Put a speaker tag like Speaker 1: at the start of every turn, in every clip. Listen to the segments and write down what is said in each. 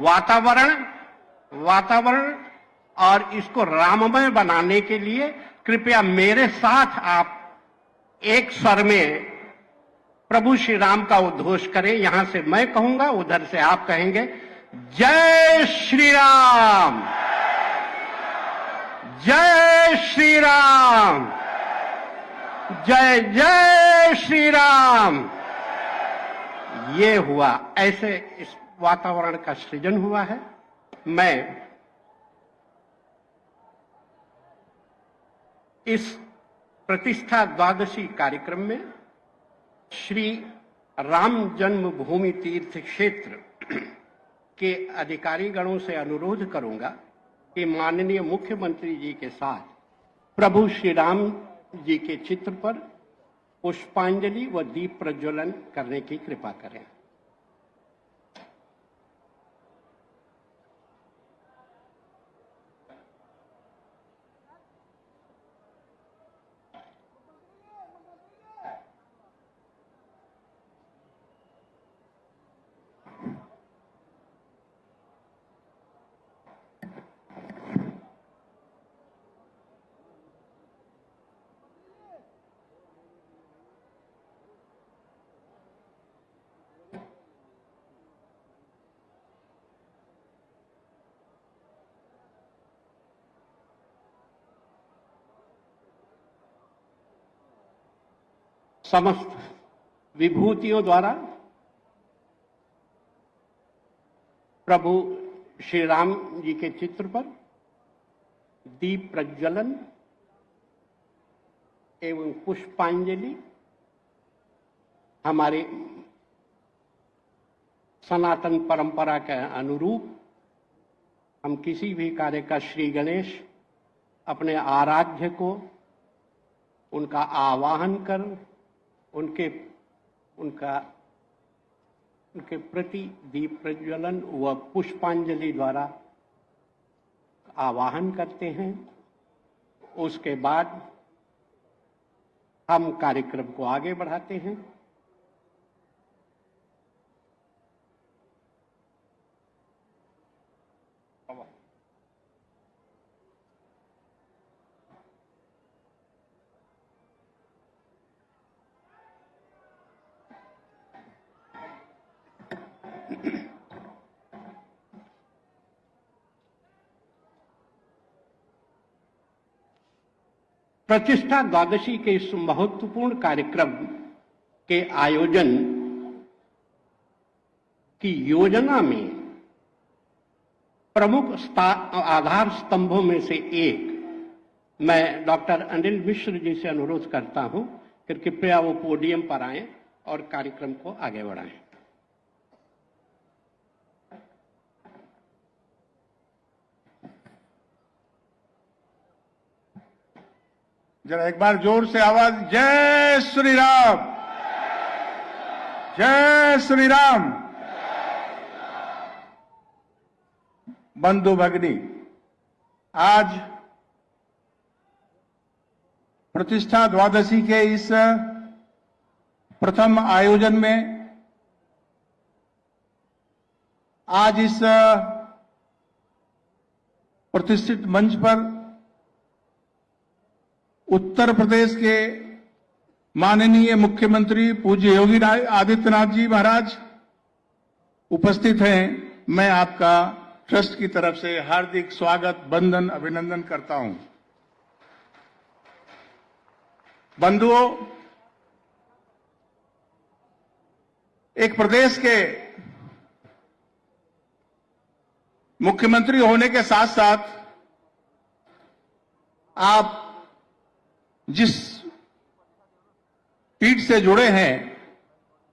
Speaker 1: वातावरण और इसको राममय बनाने के लिए कृपया मेरे साथ आप एक स्वर में प्रभु श्री राम का उद्घोष करें। यहां से मैं कहूंगा, उधर से आप कहेंगे, जय श्री राम, जय श्री राम, जय जय श्री राम। ये हुआ, ऐसे इस वातावरण का सृजन हुआ है। मैं इस प्रतिष्ठा द्वादशी कार्यक्रम में श्री राम जन्मभूमि तीर्थ क्षेत्र के अधिकारी गणों से अनुरोध करूंगा कि माननीय मुख्यमंत्री जी के साथ प्रभु श्री राम जी के चित्र पर पुष्पांजलि व दीप प्रज्वलन करने की कृपा करें। समस्त विभूतियों द्वारा प्रभु श्री राम जी के चित्र पर दीप प्रज्वलन एवं पुष्पांजलि हमारे सनातन परंपरा के अनुरूप हम किसी भी कार्य का श्री गणेश अपने आराध्य को उनका आवाहन कर उनके प्रति दीप प्रज्वलन व पुष्पांजलि द्वारा आवाहन करते हैं। उसके बाद हम कार्यक्रम को आगे बढ़ाते हैं। प्रतिष्ठा द्वादशी के इस महत्वपूर्ण कार्यक्रम के आयोजन की योजना में प्रमुख आधार स्तंभों में से एक मैं डॉक्टर अनिल मिश्र जी से अनुरोध करता हूं कि कृपया वो पोडियम पर आएं और कार्यक्रम को आगे बढ़ाएं।
Speaker 2: जरा एक बार जोर से आवाज, जय श्री राम, जय श्री राम। बंधु भगिनी, आज प्रतिष्ठा द्वादशी के इस प्रथम आयोजन में आज इस प्रतिष्ठित मंच पर उत्तर प्रदेश के माननीय मुख्यमंत्री पूज्य योगी आदित्यनाथ जी महाराज उपस्थित हैं। मैं आपका ट्रस्ट की तरफ से हार्दिक स्वागत, वंदन, अभिनंदन करता हूं। बंधुओं, एक प्रदेश के मुख्यमंत्री होने के साथ साथ आप जिस पीठ से जुड़े हैं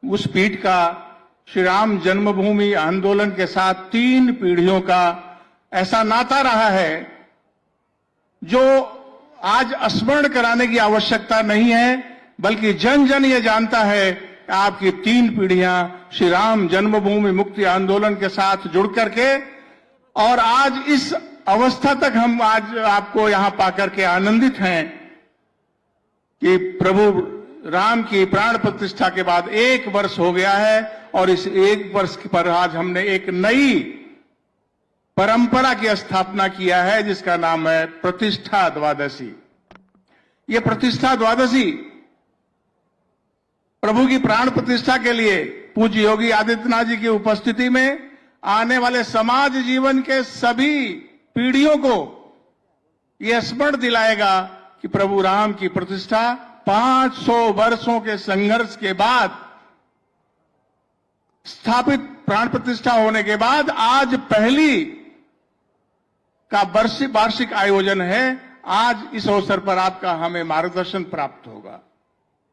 Speaker 2: उस पीठ का श्री राम जन्मभूमि आंदोलन के साथ 3 पीढ़ियों का ऐसा नाता रहा है जो आज स्मरण कराने की आवश्यकता नहीं है, बल्कि जन जन ये जानता है कि आपकी 3 पीढ़ियां श्री राम जन्मभूमि मुक्ति आंदोलन के साथ जुड़ करके और आज इस अवस्था तक हम आज आपको यहां पाकर के आनंदित हैं कि प्रभु राम की प्राण प्रतिष्ठा के बाद 1 वर्ष हो गया है और इस 1 वर्ष पर आज हमने एक नई परंपरा की स्थापना किया है जिसका नाम है प्रतिष्ठा द्वादशी। ये प्रतिष्ठा द्वादशी प्रभु की प्राण प्रतिष्ठा के लिए पूज्य योगी आदित्यनाथ जी की उपस्थिति में आने वाले समाज जीवन के सभी पीढ़ियों को यह स्मरण दिलाएगा कि प्रभु राम की प्रतिष्ठा 500 वर्षों के संघर्ष के बाद स्थापित प्राण प्रतिष्ठा होने के बाद आज पहली का वार्षिक आयोजन है। आज इस अवसर पर आपका हमें मार्गदर्शन प्राप्त होगा।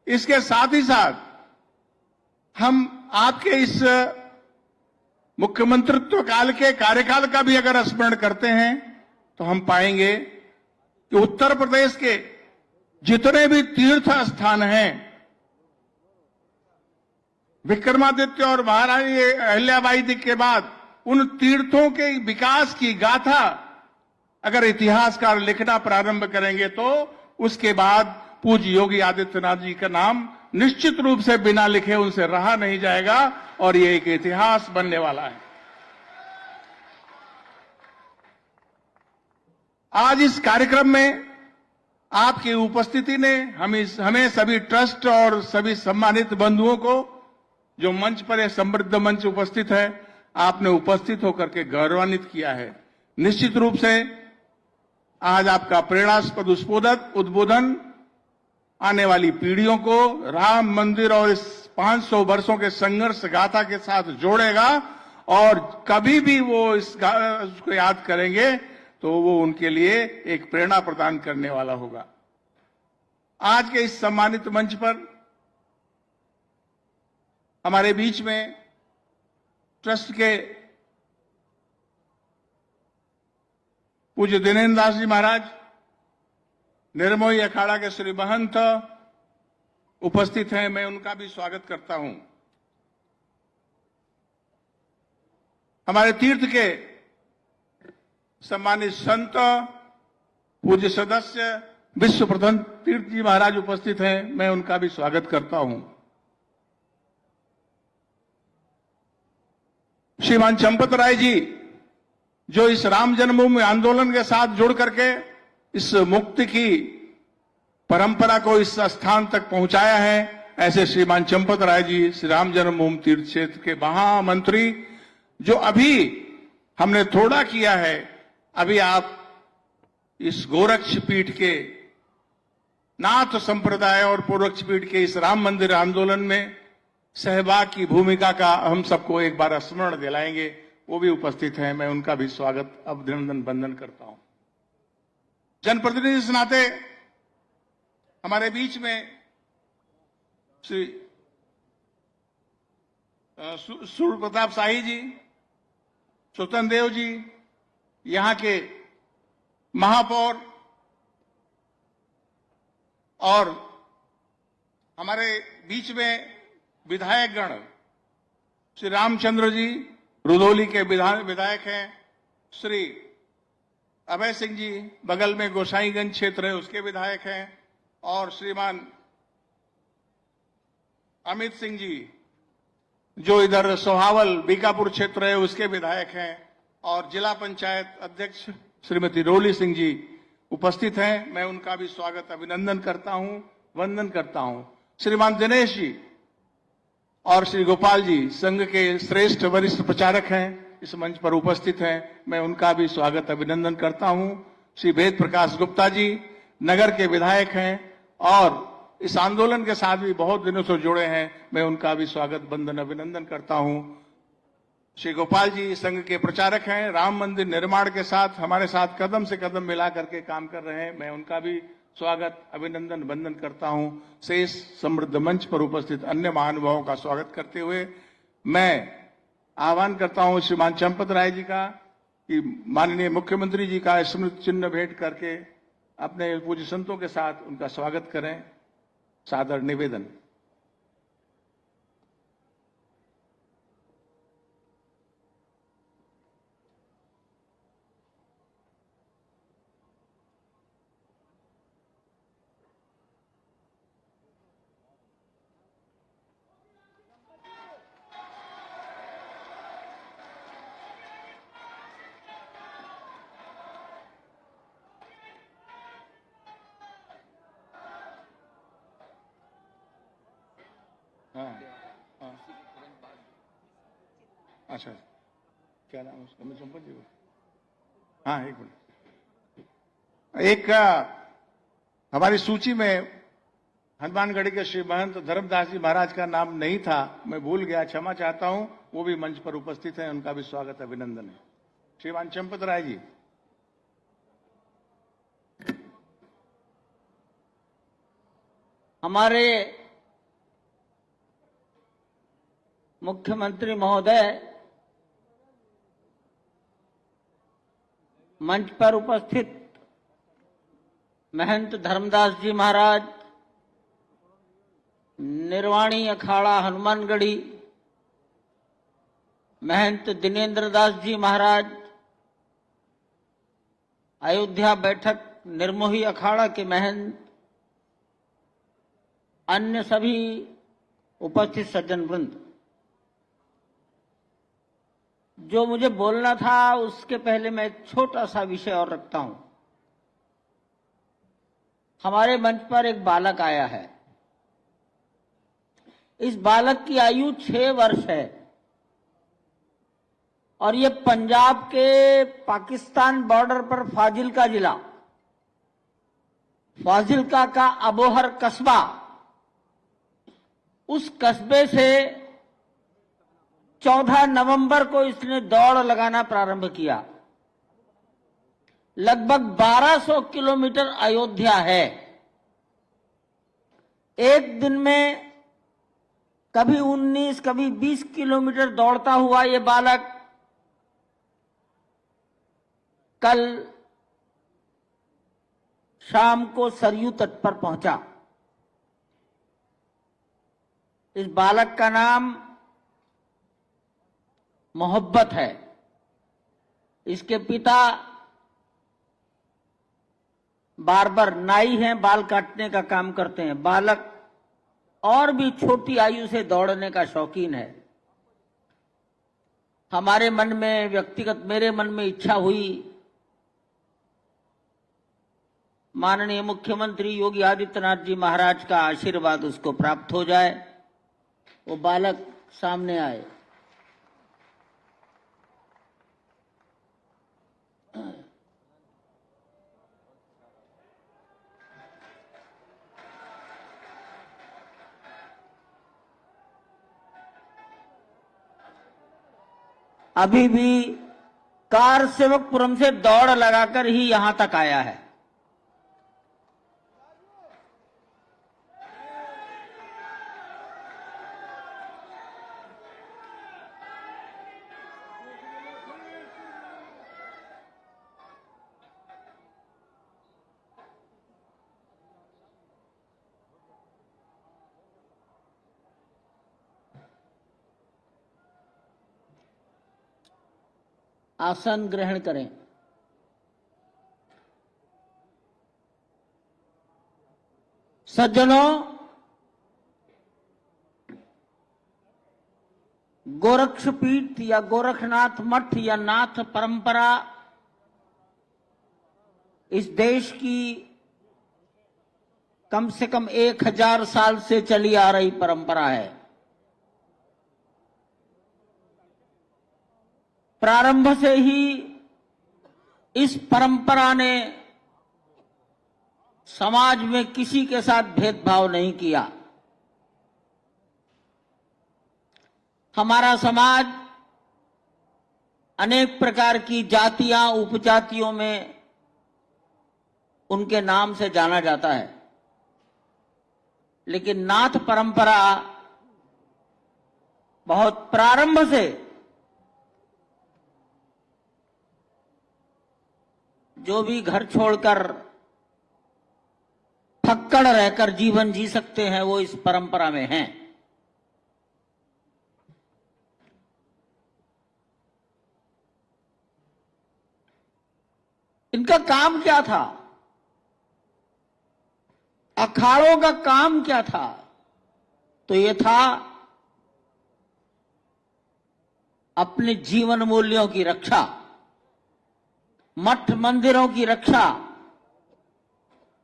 Speaker 2: इसके साथ ही साथ हम आपके इस मुख्यमंत्रित्व काल के कार्यकाल का भी अगर स्मरण करते हैं तो हम पाएंगे कि उत्तर प्रदेश के जितने भी तीर्थ स्थान हैं, विक्रमादित्य और महारानी अहिल्याबाई जी के बाद उन तीर्थों के विकास की गाथा अगर इतिहासकार लिखना प्रारंभ करेंगे तो उसके बाद पूज्य योगी आदित्यनाथ जी का नाम निश्चित रूप से बिना लिखे उनसे रहा नहीं जाएगा और ये एक इतिहास बनने वाला है। आज इस कार्यक्रम में आपकी उपस्थिति ने हमें सभी ट्रस्ट और सभी सम्मानित बंधुओं को, जो मंच पर यह समृद्ध मंच उपस्थित है, आपने उपस्थित होकर के गौरवान्वित किया है। निश्चित रूप से आज आपका प्रेरणास्पद उद्बोधन आने वाली पीढ़ियों को राम मंदिर और इस 500 वर्षों के संघर्ष गाथा के साथ जोड़ेगा और कभी भी वो उसको याद करेंगे तो वो उनके लिए एक प्रेरणा प्रदान करने वाला होगा। आज के इस सम्मानित मंच पर हमारे बीच में ट्रस्ट के पूज्य दिनेन्द्र दास जी महाराज, निर्मोही अखाड़ा के श्री महंत उपस्थित हैं। मैं उनका भी स्वागत करता हूं। हमारे तीर्थ के सम्मानित संत, पूज्य सदस्य, विश्व प्रथम तीर्थ जी महाराज उपस्थित हैं। मैं उनका भी स्वागत करता हूं। श्रीमान चंपत राय जी, जो इस राम जन्मभूमि आंदोलन के साथ जुड़ करके इस मुक्ति की परंपरा को इस स्थान तक पहुंचाया है, ऐसे श्रीमान चंपत राय जी श्री राम जन्मभूमि तीर्थ क्षेत्र के महामंत्री, जो अभी हमने थोड़ा किया है, अभी आप इस गोरक्ष पीठ के नाथ संप्रदाय और पूर्वक्ष पीठ के इस राम मंदिर आंदोलन में सहभाग की भूमिका का हम सबको एक बार स्मरण दिलाएंगे। वो भी उपस्थित हैं। मैं उनका भी स्वागत, अभिनंदन, वंदन करता हूं। जनप्रतिनिधि के नाते हमारे बीच में श्री सूर्य प्रताप शाही जी, स्वतंत्र देव जी, यहां के महापौर और हमारे बीच में विधायकगण, श्री रामचंद्र जी रुदौली के विधायक हैं, श्री अभय सिंह जी बगल में गोसाईगंज क्षेत्र है उसके विधायक हैं, और श्रीमान अमित सिंह जी जो इधर सोहावल बीकापुर क्षेत्र है उसके विधायक हैं, और जिला पंचायत अध्यक्ष श्रीमती रोली सिंह जी उपस्थित हैं। मैं उनका भी स्वागत, अभिनंदन करता हूं, वंदन करता हूं। श्रीमान दिनेश जी और श्री गोपाल जी संघ के श्रेष्ठ वरिष्ठ प्रचारक हैं, इस मंच पर उपस्थित हैं। मैं उनका भी स्वागत, अभिनंदन करता हूं। श्री वेद प्रकाश गुप्ता जी नगर के विधायक हैं और इस आंदोलन के साथ भी बहुत दिनों से जुड़े हैं। मैं उनका भी स्वागत, वंदन, अभिनंदन करता हूं। श्री गोपाल जी संघ के प्रचारक हैं, राम मंदिर निर्माण के साथ हमारे साथ कदम से कदम मिला करके काम कर रहे हैं। मैं उनका भी स्वागत, अभिनंदन, वंदन करता हूं। शेष समृद्ध मंच पर उपस्थित अन्य महानुभावों का स्वागत करते हुए मैं आह्वान करता हूं श्रीमान चंपत राय जी का कि माननीय मुख्यमंत्री जी का स्मृति चिन्ह भेंट करके अपने पूज्य संतों के साथ उनका स्वागत करें। सादर निवेदन। अच्छा, क्या नाम है उसका, मैं संपत जी को, हाँ एक मिनट। एक हमारी सूची में हनुमानगढ़ के श्री महंत धर्मदास जी महाराज का नाम नहीं था, मैं भूल गया, क्षमा चाहता हूं। वो भी मंच पर उपस्थित हैं, उनका भी स्वागत अभिनंदन है। श्रीमान चंपत राय जी।
Speaker 3: हमारे मुख्यमंत्री महोदय, मंच पर उपस्थित महंत धर्मदास जी महाराज, निर्वाणी अखाड़ा हनुमानगढ़ी महंत दिनेंद्र दास जी महाराज, अयोध्या बैठक निर्मोही अखाड़ा के महंत, अन्य सभी उपस्थित सज्जन वृंद, जो मुझे बोलना था उसके पहले मैं एक छोटा सा विषय और रखता हूं। हमारे मंच पर एक बालक आया है। इस बालक की आयु 6 वर्ष है और ये पंजाब के पाकिस्तान बॉर्डर पर फाजिल्का जिला, फाजिल्का का अबोहर कस्बा, उस कस्बे से 14 नवंबर को इसने दौड़ लगाना प्रारंभ किया। लगभग 1200 किलोमीटर अयोध्या है। एक दिन में कभी 19, कभी 20 किलोमीटर दौड़ता हुआ ये बालक कल शाम को सरयू तट पर पहुंचा। इस बालक का नाम मोहब्बत है। इसके पिता बार्बर नाई हैं, बाल काटने का काम करते हैं। बालक और भी छोटी आयु से दौड़ने का शौकीन है। हमारे मन में, व्यक्तिगत मेरे मन में इच्छा हुई, माननीय मुख्यमंत्री योगी आदित्यनाथ जी महाराज का आशीर्वाद उसको प्राप्त हो जाए। वो बालक सामने आए। अभी भी कार सेवकपुरम से दौड़ लगाकर ही यहां तक आया है। आसन ग्रहण करें। सज्जनों, गोरक्षपीठ या गोरखनाथ मठ या नाथ परंपरा इस देश की कम से कम 1000 साल से चली आ रही परंपरा है। प्रारंभ से ही इस परंपरा ने समाज में किसी के साथ भेदभाव नहीं किया। हमारा समाज अनेक प्रकार की जातियां, उपजातियों में उनके नाम से जाना जाता है, लेकिन नाथ परंपरा बहुत प्रारंभ से जो भी घर छोड़कर फक्कड़ रहकर जीवन जी सकते हैं वो इस परंपरा में हैं। इनका काम क्या था? अखाड़ों का काम क्या था? तो ये था अपने जीवन मूल्यों की रक्षा, मठ मंदिरों की रक्षा,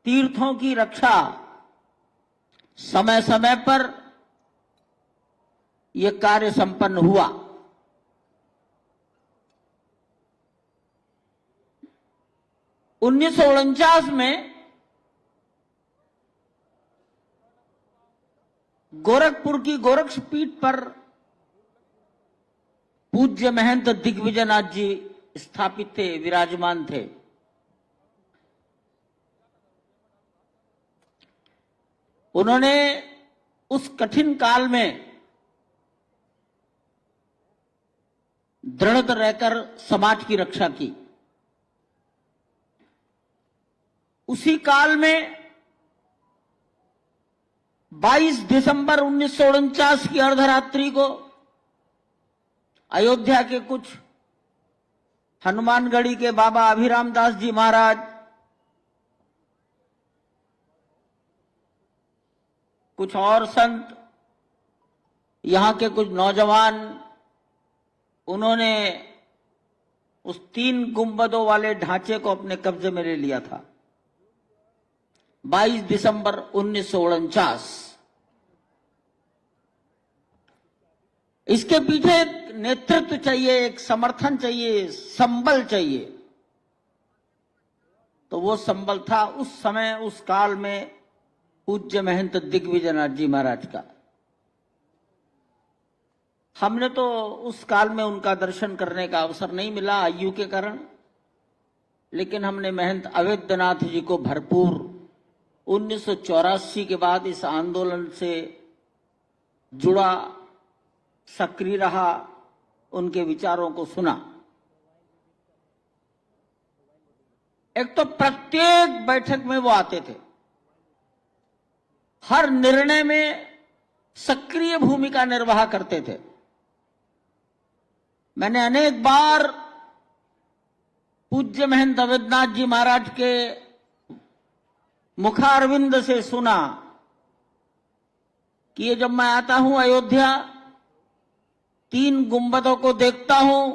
Speaker 3: तीर्थों की रक्षा। समय समय पर यह कार्य संपन्न हुआ। 1949 में गोरखपुर की गोरक्षपीठ पर पूज्य महंत दिग्विजयनाथ जी स्थापित थे, विराजमान थे। उन्होंने उस कठिन काल में दृढ़ रहकर समाज की रक्षा की। उसी काल में 22 दिसंबर 1949 की अर्धरात्रि को अयोध्या के कुछ हनुमानगढ़ी के बाबा अभिराम दास जी महाराज, कुछ और संत, यहां के कुछ नौजवान, उन्होंने उस 3 गुंबदों वाले ढांचे को अपने कब्जे में ले लिया था। 22 दिसंबर 1949। इसके पीछे एक नेतृत्व चाहिए, एक समर्थन चाहिए, संबल चाहिए। तो वो संबल था उस समय, उस काल में पूज्य महंत दिग्विजयनाथ जी महाराज का। हमने तो उस काल में उनका दर्शन करने का अवसर नहीं मिला आयु के कारण, लेकिन हमने महंत अवैधनाथ जी को भरपूर 1984 के बाद इस आंदोलन से जुड़ा, सक्रिय रहा, उनके विचारों को सुना। एक तो प्रत्येक बैठक में वो आते थे, हर निर्णय में सक्रिय भूमिका निर्वाह करते थे। मैंने अनेक बार पूज्य महंत अवैधनाथ जी महाराज के मुखारविंद से सुना कि ये जब मैं आता हूं अयोध्या, 3 गुंबदों को देखता हूं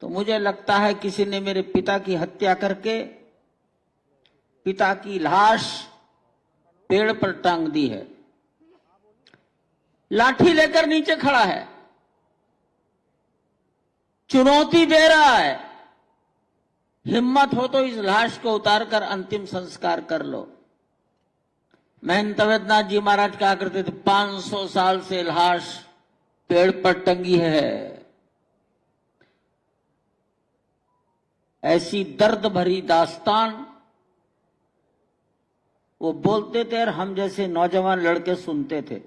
Speaker 3: तो मुझे लगता है किसी ने मेरे पिता की हत्या करके पिता की लाश पेड़ पर टांग दी है। लाठी लेकर नीचे खड़ा है, चुनौती दे रहा है, हिम्मत हो तो इस लाश को उतारकर अंतिम संस्कार कर लो। महंत अवैधनाथ जी महाराज कहा करते थे, 500 साल से लाश पेड़ पर टंगी है। ऐसी दर्द भरी दास्तान वो बोलते थे और हम जैसे नौजवान लड़के सुनते थे।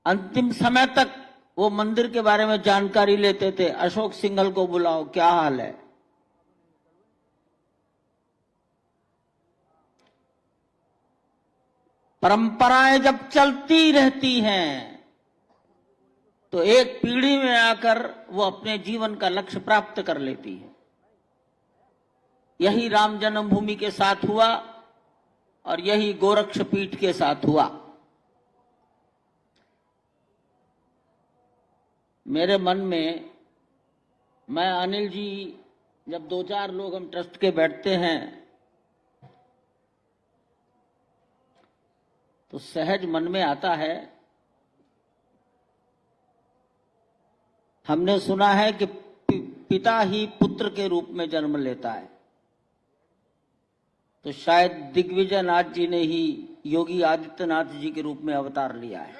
Speaker 3: अंतिम समय तक वो मंदिर के बारे में जानकारी लेते थे। अशोक सिंघल को बुलाओ, क्या हाल है। परंपराएं जब चलती रहती हैं तो एक पीढ़ी में आकर वो अपने जीवन का लक्ष्य प्राप्त कर लेती है। यही राम जन्मभूमि के साथ हुआ और यही गोरक्षपीठ के साथ हुआ। मेरे मन में, मैं अनिल जी, जब 2-4 लोग हम ट्रस्ट के बैठते हैं तो सहज मन में आता है, हमने सुना है कि पिता ही पुत्र के रूप में जन्म लेता है, तो शायद दिग्विजयनाथ जी ने ही योगी आदित्यनाथ जी के रूप में अवतार लिया है।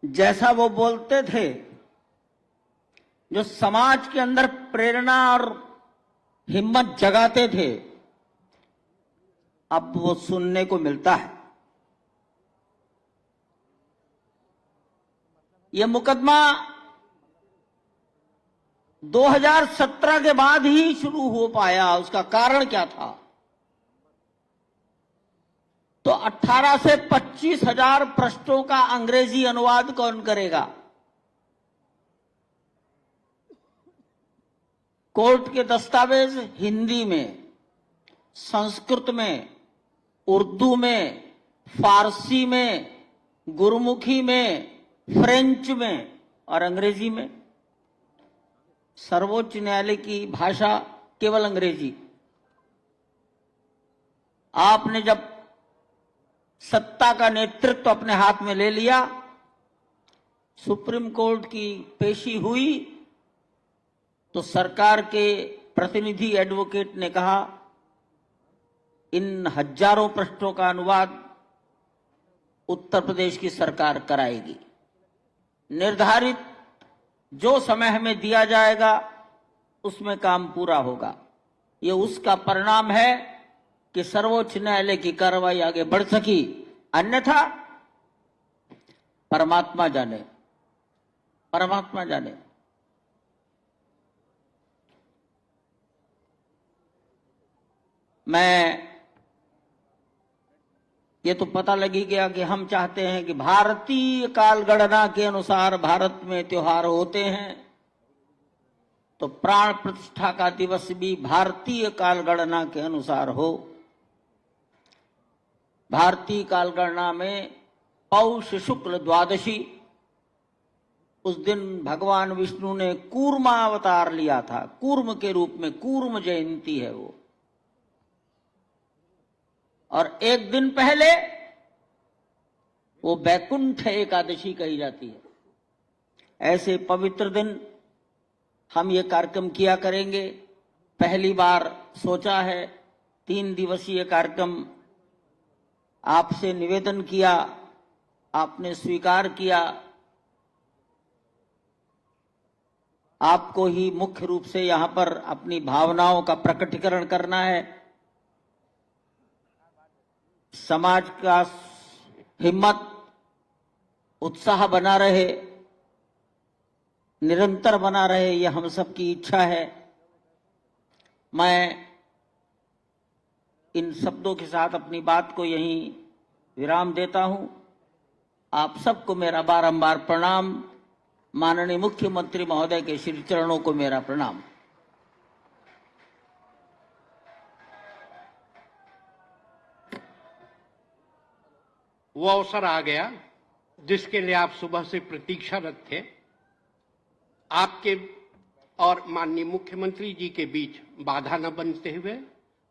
Speaker 3: जैसा वो बोलते थे, जो समाज के अंदर प्रेरणा और हिम्मत जगाते थे, अब वो सुनने को मिलता है। ये मुकदमा 2017 के बाद ही शुरू हो पाया। उसका कारण क्या था? तो 18 से 25 हजार पृष्ठों का अंग्रेजी अनुवाद कौन करेगा? कोर्ट के दस्तावेज हिंदी में, संस्कृत में, उर्दू में, फारसी में, गुरमुखी में, फ्रेंच में और अंग्रेजी में। सर्वोच्च न्यायालय की भाषा केवल अंग्रेजी। आपने जब सत्ता का नेतृत्व अपने हाथ में ले लिया। सुप्रीम कोर्ट की पेशी हुई तो सरकार के प्रतिनिधि एडवोकेट ने कहा इन हजारों पृष्ठों का अनुवाद उत्तर प्रदेश की सरकार कराएगी। निर्धारित जो समय हमें दिया जाएगा उसमें काम पूरा होगा। ये उसका परिणाम है कि सर्वोच्च न्यायालय की कार्रवाई आगे बढ़ सकी, अन्यथा परमात्मा जाने, परमात्मा जाने। मैं ये तो पता लगी गया कि हम चाहते हैं कि भारतीय कालगणना के अनुसार भारत में त्योहार होते हैं, तो प्राण प्रतिष्ठा का दिवस भी भारतीय कालगणना के अनुसार हो। भारतीय कालगणना में पौष शुक्ल द्वादशी, उस दिन भगवान विष्णु ने कूर्मा अवतार लिया था, कूर्म के रूप में, कूर्म जयंती है वो। और एक दिन पहले वो बैकुंठ एकादशी कही जाती है। ऐसे पवित्र दिन हम ये कार्यक्रम किया करेंगे। पहली बार सोचा है 3 दिवसीय कार्यक्रम, आपसे निवेदन किया, आपने स्वीकार किया। आपको ही मुख्य रूप से यहां पर अपनी भावनाओं का प्रकटीकरण करना है। समाज का हिम्मत, उत्साह बना रहे, निरंतर बना रहे, यह हम सबकी इच्छा है। मैं इन शब्दों के साथ अपनी बात को यहीं विराम देता हूं। आप सबको मेरा बारंबार प्रणाम। माननीय मुख्यमंत्री महोदय के श्री चरणों को मेरा प्रणाम।
Speaker 1: वो अवसर आ गया जिसके लिए आप सुबह से प्रतीक्षारत थे। आपके और माननीय मुख्यमंत्री जी के बीच बाधा न बनते हुए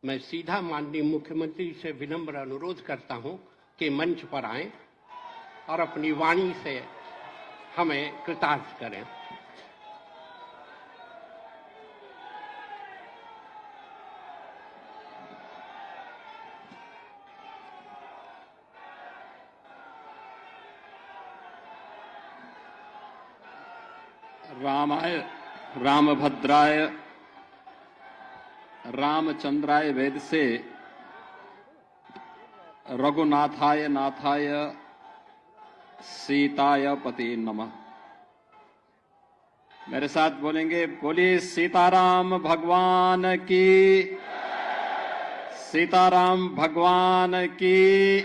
Speaker 1: मैं सीधा माननीय मुख्यमंत्री से विनम्र अनुरोध करता हूं कि मंच पर आएं और अपनी वाणी से हमें कृतार्थ करें।
Speaker 4: रामाय रामभद्राय रामचंद्राय वेद से रघुनाथाय नाथाय सीताय पते नमः। मेरे साथ बोलेंगे, बोलिए सीताराम भगवान की, सीताराम भगवान की,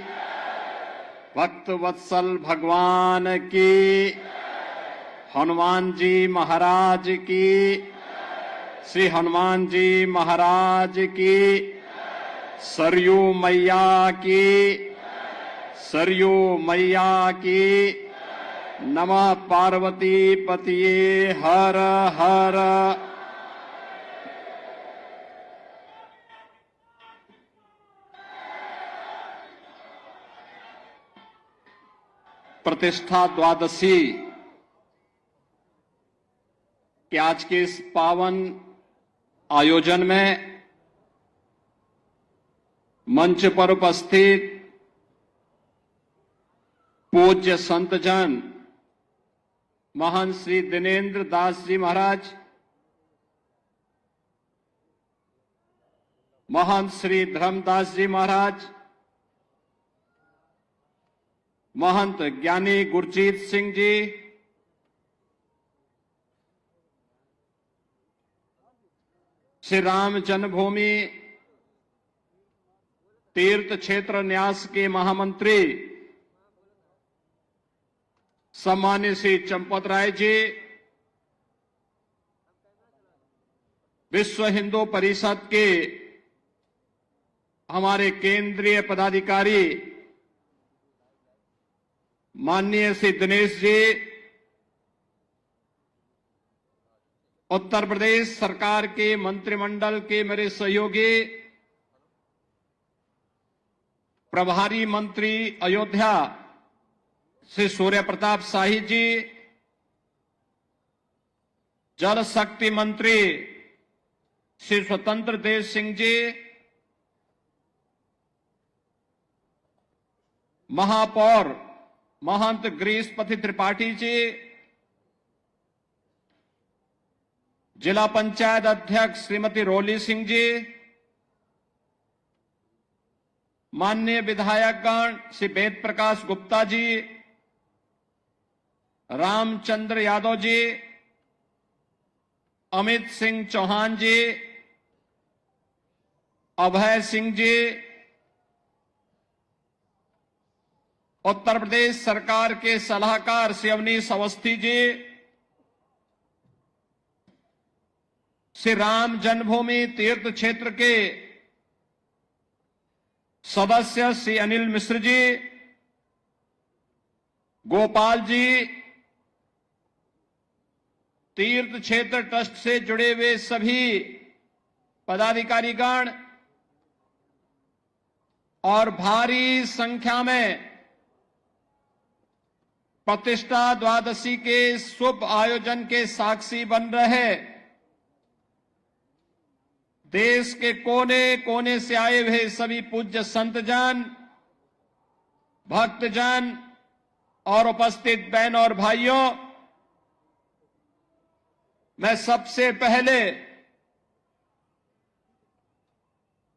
Speaker 4: भक्त वत्सल भगवान की, हनुमान जी महाराज की, श्री हनुमान जी महाराज की, सरयू मैया की, सरयू मैया की। नमः पार्वती पतिये हर हर। प्रतिष्ठा द्वादशी कि आज के इस पावन आयोजन में मंच पर उपस्थित पूज्य संतजन महंत श्री दिनेन्द्र दास जी महाराज, महंत श्री धर्मदास जी महाराज, महंत ज्ञानी गुरजीत सिंह जी, श्री राम जन्मभूमि तीर्थ क्षेत्र न्यास के महामंत्री सम्मानित श्री चंपत राय जी, विश्व हिंदू परिषद के हमारे केंद्रीय पदाधिकारी माननीय श्री दिनेश जी, उत्तर प्रदेश सरकार के मंत्रिमंडल के मेरे सहयोगी प्रभारी मंत्री अयोध्या श्री सूर्य प्रताप शाही जी, जल शक्ति मंत्री श्री स्वतंत्र देव सिंह जी, महापौर महंत गिरीशपति त्रिपाठी जी, जिला पंचायत अध्यक्ष श्रीमती रोली सिंह जी, माननीय विधायकगण श्री वेद प्रकाश गुप्ता जी, रामचंद्र यादव जी, अमित सिंह चौहान जी, अभय सिंह जी, उत्तर प्रदेश सरकार के सलाहकार श्री अवनीश अवस्थी जी, श्री राम जन्मभूमि तीर्थ क्षेत्र के सदस्य श्री अनिल मिश्र जी, गोपाल जी, तीर्थ क्षेत्र ट्रस्ट से जुड़े हुए सभी पदाधिकारीगण और भारी संख्या में प्रतिष्ठा द्वादशी के शुभ आयोजन के साक्षी बन रहे देश के कोने कोने से आए हुए सभी पूज्य संतजन, भक्तजन और उपस्थित बहन और भाइयों, मैं सबसे पहले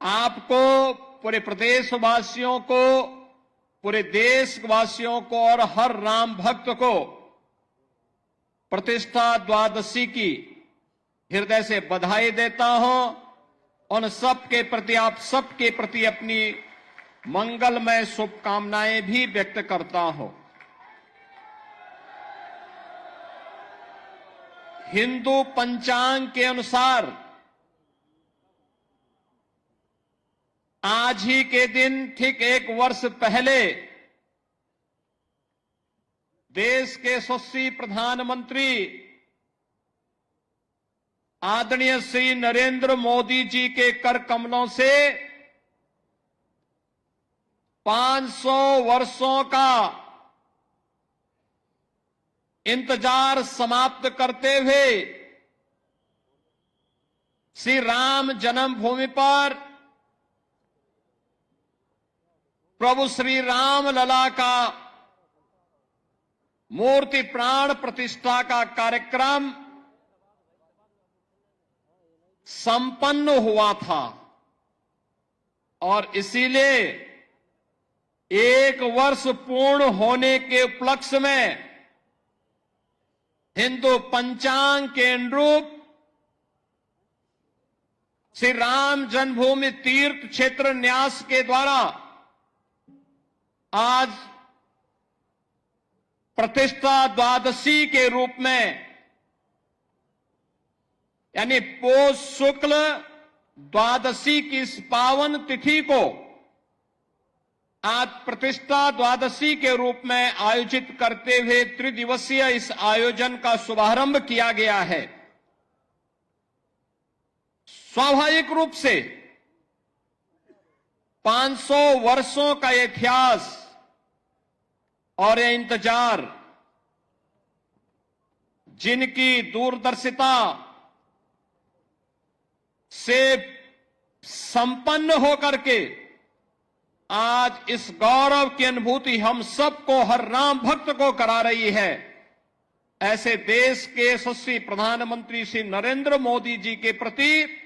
Speaker 4: आपको, पूरे प्रदेशवासियों को, पूरे देशवासियों को और हर राम भक्त को प्रतिष्ठा द्वादशी की हृदय से बधाई देता हूं। उन सबके प्रति, आप सबके प्रति अपनी मंगलमय शुभकामनाएं भी व्यक्त करता हूं। हिंदू पंचांग के अनुसार आज ही के दिन ठीक 1 वर्ष पहले देश के यशस्वी प्रधानमंत्री आदरणीय श्री नरेंद्र मोदी जी के कर कमलों से 500 वर्षों का इंतजार समाप्त करते हुए श्री राम जन्मभूमि पर प्रभु श्री राम लला का मूर्ति प्राण प्रतिष्ठा का कार्यक्रम संपन्न हुआ था और इसीलिए 1 वर्ष पूर्ण होने के उपलक्ष्य में हिंदू पंचांग के अनुरूप श्री राम जन्मभूमि तीर्थ क्षेत्र न्यास के द्वारा आज प्रतिष्ठा द्वादशी के रूप में, यानी पौष शुक्ल द्वादशी की इस पावन तिथि को आज प्रतिष्ठा द्वादशी के रूप में आयोजित करते हुए त्रिदिवसीय इस आयोजन का शुभारंभ किया गया है। स्वाभाविक रूप से 500 वर्षों का इतिहास और यह इंतजार, जिनकी दूरदर्शिता से संपन्न होकर के आज इस गौरव की अनुभूति हम सबको, हर राम भक्त को करा रही है, ऐसे देश के यशस्वी प्रधानमंत्री श्री नरेंद्र मोदी जी के प्रति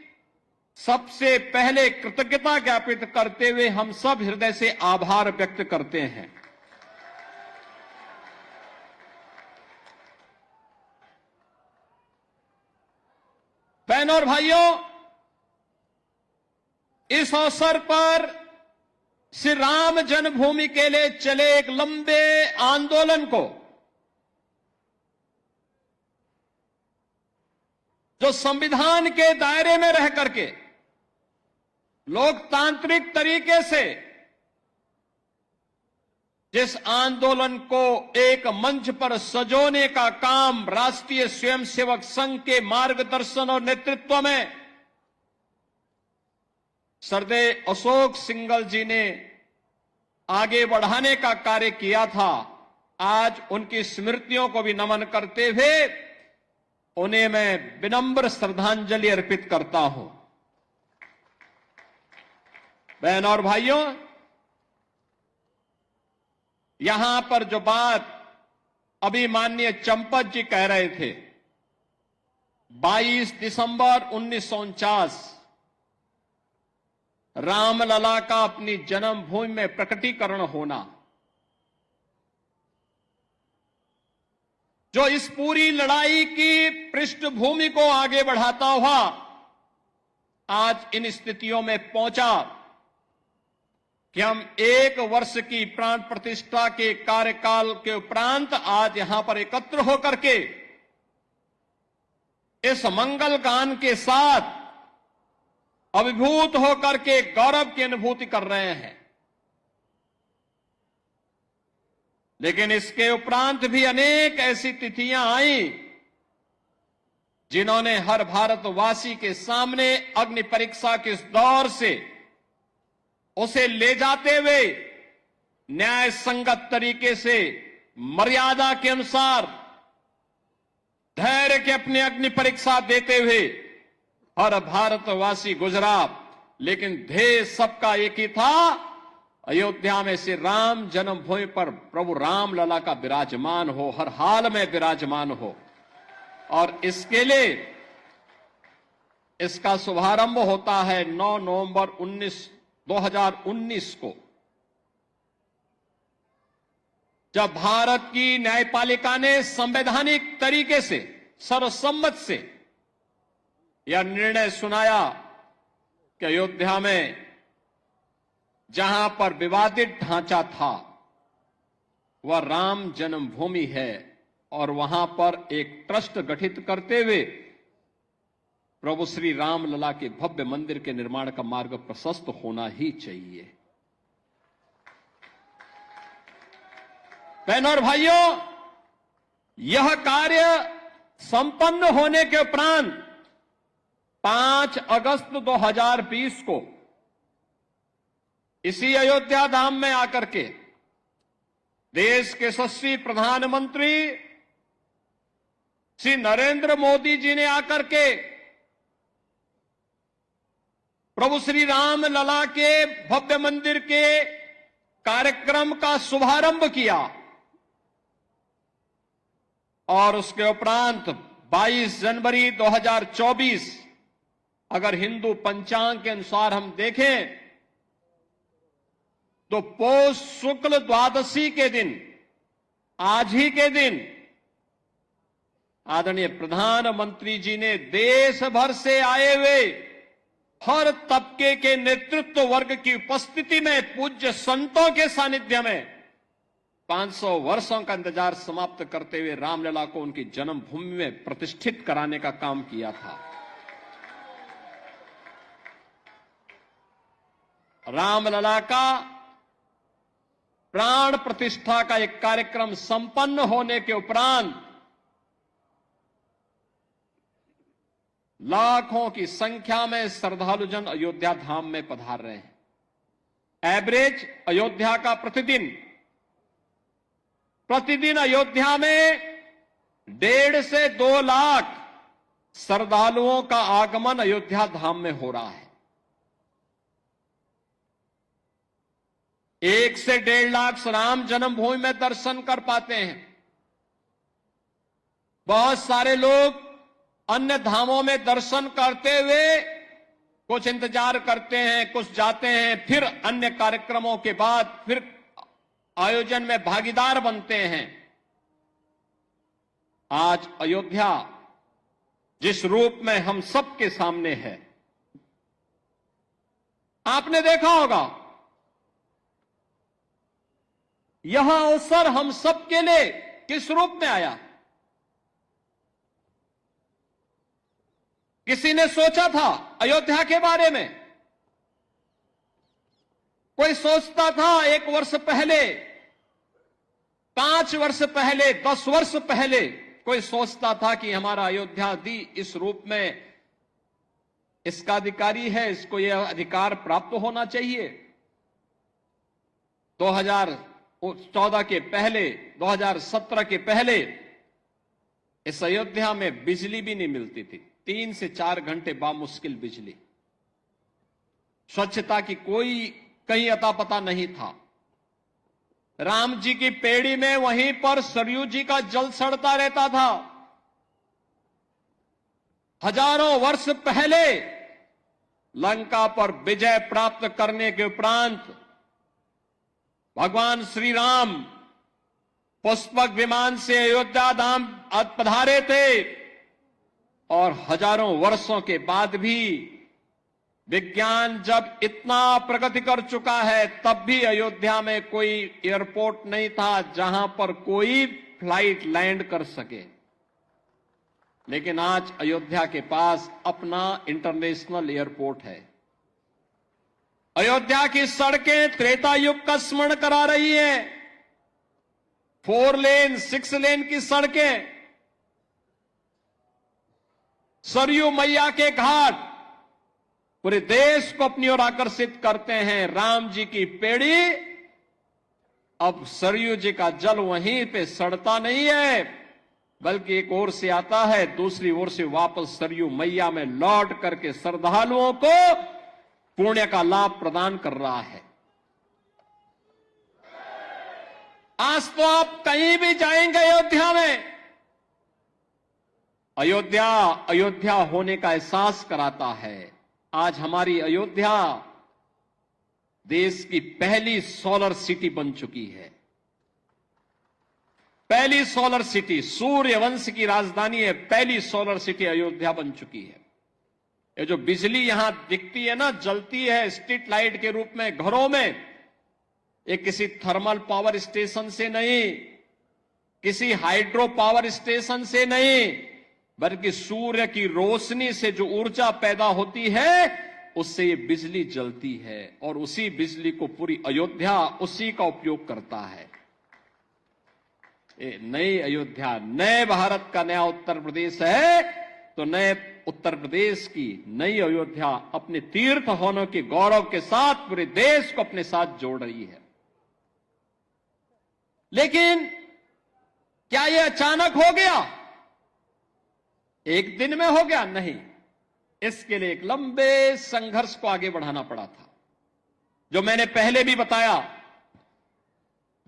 Speaker 4: सबसे पहले कृतज्ञता ज्ञापित करते हुए हम सब हृदय से आभार व्यक्त करते हैं। बहनों और भाइयों, इस अवसर पर श्री राम जन्मभूमि के लिए चले एक लंबे आंदोलन को, जो संविधान के दायरे में रह करके लोकतांत्रिक तरीके से जिस आंदोलन को एक मंच पर सजोने का काम राष्ट्रीय स्वयंसेवक संघ के मार्गदर्शन और नेतृत्व में श्रद्धेय अशोक सिंघल जी ने आगे बढ़ाने का कार्य किया था, आज उनकी स्मृतियों को भी नमन करते हुए उन्हें मैं विनम्र श्रद्धांजलि अर्पित करता हूं। बहन और भाइयों, यहां पर जो बात अभी माननीय चंपत जी कह रहे थे, 22 दिसंबर 1949 रामलला का अपनी जन्मभूमि में प्रकटीकरण होना, जो इस पूरी लड़ाई की पृष्ठभूमि को आगे बढ़ाता हुआ आज इन स्थितियों में पहुंचा कि हम 1 वर्ष की प्राण प्रतिष्ठा के कार्यकाल के उपरांत आज यहां पर एकत्र होकर के इस मंगल गान के साथ अभिभूत होकर के गौरव की अनुभूति कर रहे हैं। लेकिन इसके उपरांत भी अनेक ऐसी तिथियां आई जिन्होंने हर भारतवासी के सामने अग्नि परीक्षा के इस दौर से उसे ले जाते हुए न्याय संगत तरीके से मर्यादा के अनुसार धैर्य के अपनी अग्नि परीक्षा देते हुए हर भारतवासी गुजरा। लेकिन ध्येय सबका एक ही था, अयोध्या में से राम जन्मभूमि पर प्रभु रामलला का विराजमान हो, हर हाल में विराजमान हो। और इसके लिए इसका शुभारंभ होता है 9 नवंबर 2019 को, जब भारत की न्यायपालिका ने संवैधानिक तरीके से सर्वसम्मत से यह निर्णय सुनाया कि अयोध्या में जहां पर विवादित ढांचा था वह राम जन्मभूमि है और वहां पर एक ट्रस्ट गठित करते हुए प्रभु श्री रामलला के भव्य मंदिर के निर्माण का मार्ग प्रशस्त होना ही चाहिए। बहनों और भाइयों, यह कार्य संपन्न होने के उपरांत 5 अगस्त 2020 को इसी अयोध्या धाम में आकर के देश के यशस्वी प्रधानमंत्री श्री नरेंद्र मोदी जी ने आकर के प्रभु श्री राम लला के भव्य मंदिर के कार्यक्रम का शुभारंभ किया और उसके उपरांत 22 जनवरी 2024 अगर हिंदू पंचांग के अनुसार हम देखें तो पौष शुक्ल द्वादशी के दिन, आज ही के दिन, आदरणीय प्रधानमंत्री जी ने देश भर से आए हुए हर तबके के नेतृत्व वर्ग की उपस्थिति में पूज्य संतों के सानिध्य में 500 वर्षों का इंतजार समाप्त करते हुए रामलला को उनकी जन्मभूमि में प्रतिष्ठित कराने का काम किया था। रामलला का प्राण प्रतिष्ठा का एक कार्यक्रम संपन्न होने के उपरांत लाखों की संख्या में श्रद्धालु जन अयोध्या धाम में पधार रहे हैं। एवरेज अयोध्या का प्रतिदिन अयोध्या में 1.5 से 2 लाख श्रद्धालुओं का आगमन अयोध्या धाम में हो रहा है। 1 से 1.5 लाख राम जन्मभूमि में दर्शन कर पाते हैं। बहुत सारे लोग अन्य धामों में दर्शन करते हुए कुछ इंतजार करते हैं, कुछ जाते हैं, फिर अन्य कार्यक्रमों के बाद फिर आयोजन में भागीदार बनते हैं। आज अयोध्या जिस रूप में हम सबके सामने है, आपने देखा होगा, यह अवसर हम सबके लिए किस रूप में आया। किसी ने सोचा था अयोध्या के बारे में? कोई सोचता था 1 वर्ष पहले, 5 वर्ष पहले, 10 वर्ष पहले कोई सोचता था कि हमारा अयोध्या दी इस रूप में इसका अधिकारी है, इसको यह अधिकार प्राप्त होना चाहिए? 2014 के पहले, 2017 के पहले इस अयोध्या में बिजली भी नहीं मिलती थी। 3 से 4 घंटे बामुश्किल बिजली। स्वच्छता की कोई कहीं अता पता नहीं था। राम जी की पेड़ी में वहीं पर सरयू जी का जल सड़ता रहता था। हजारों वर्ष पहले लंका पर विजय प्राप्त करने के उपरांत भगवान श्री राम पुष्पक विमान से अयोध्या धाम पधारे थे और हजारों वर्षों के बाद भी विज्ञान जब इतना प्रगति कर चुका है तब भी अयोध्या में कोई एयरपोर्ट नहीं था जहां पर कोई फ्लाइट लैंड कर सके। लेकिन आज अयोध्या के पास अपना इंटरनेशनल एयरपोर्ट है। अयोध्या की सड़कें त्रेता युग का स्मरण करा रही हैं। 4 लेन 6 लेन की सड़कें, सरयू मैया के घाट पूरे देश को अपनी ओर आकर्षित करते हैं। राम जी की पेड़ी, अब सरयू जी का जल वहीं पे सड़ता नहीं है बल्कि एक ओर से आता है, दूसरी ओर से वापस सरयू मैया में लौट करके श्रद्धालुओं को पुण्य का लाभ प्रदान कर रहा है। आज तो आप कहीं भी जाएंगे अयोध्या में, अयोध्या अयोध्या होने का एहसास कराता है। आज हमारी अयोध्या देश की पहली सोलर सिटी बन चुकी है। पहली सोलर सिटी, सूर्य वंश की राजधानी है, पहली सोलर सिटी अयोध्या बन चुकी है। ये जो बिजली यहां दिखती है ना, जलती है स्ट्रीट लाइट के रूप में घरों में, ये किसी थर्मल पावर स्टेशन से नहीं, किसी हाइड्रो पावर स्टेशन से नहीं, बल्कि सूर्य की रोशनी से जो ऊर्जा पैदा होती है उससे ये बिजली जलती है और उसी बिजली को पूरी अयोध्या उसी का उपयोग करता है। ये नई अयोध्या, नए भारत का नया उत्तर प्रदेश है, तो नए उत्तर प्रदेश की नई अयोध्या अपने तीर्थ होने के गौरव के साथ पूरे देश को अपने साथ जोड़ रही है। लेकिन क्या यह अचानक हो गया? एक दिन में हो गया? नहीं, इसके लिए एक लंबे संघर्ष को आगे बढ़ाना पड़ा था। जो मैंने पहले भी बताया,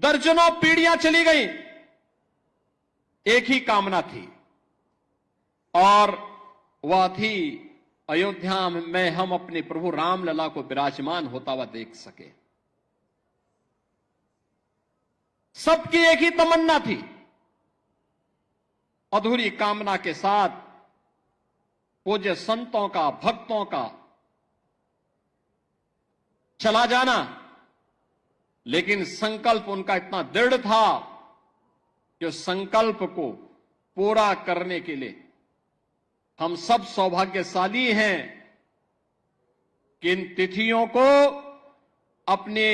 Speaker 4: दर्जनों पीढ़ियां चली गई, एक ही कामना थी और वह थी अयोध्या में हम अपने प्रभु रामलला को विराजमान होता हुआ देख सके। सबकी एक ही तमन्ना थी। अधूरी कामना के साथ पूज्य संतों का, भक्तों का चला जाना, लेकिन संकल्प उनका इतना दृढ़ था कि उस संकल्प को पूरा करने के लिए हम सब सौभाग्यशाली हैं कि इन तिथियों को अपने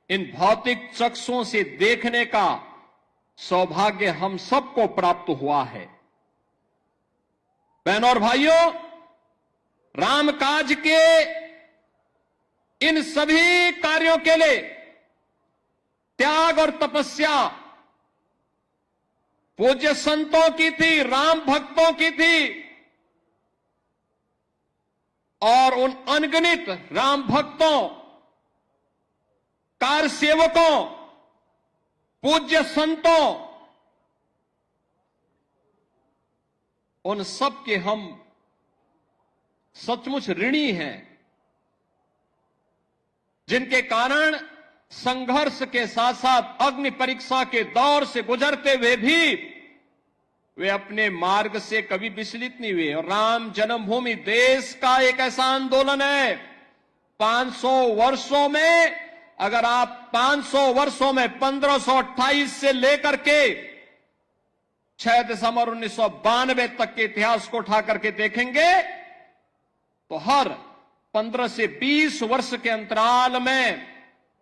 Speaker 4: इन भौतिक चक्षुओं से देखने का सौभाग्य हम सबको प्राप्त हुआ है। बहनों और भाइयों, रामकाज के इन सभी कार्यों के लिए त्याग और तपस्या पूज्य संतों की थी, राम भक्तों की थी और उन अनगिनत राम भक्तों, कार सेवकों, पूज्य संतों, उन सब के हम सचमुच ऋणी हैं, जिनके कारण संघर्ष के साथ साथ अग्नि परीक्षा के दौर से गुजरते हुए भी वे अपने मार्ग से कभी विचलित नहीं हुए। और राम जन्मभूमि देश का एक ऐसा आंदोलन है, 500 वर्षों में, अगर आप 500 वर्षों में 1528 से लेकर के 6 दिसंबर 1992 तक के इतिहास को उठा करके देखेंगे तो हर 15 से 20 वर्ष के अंतराल में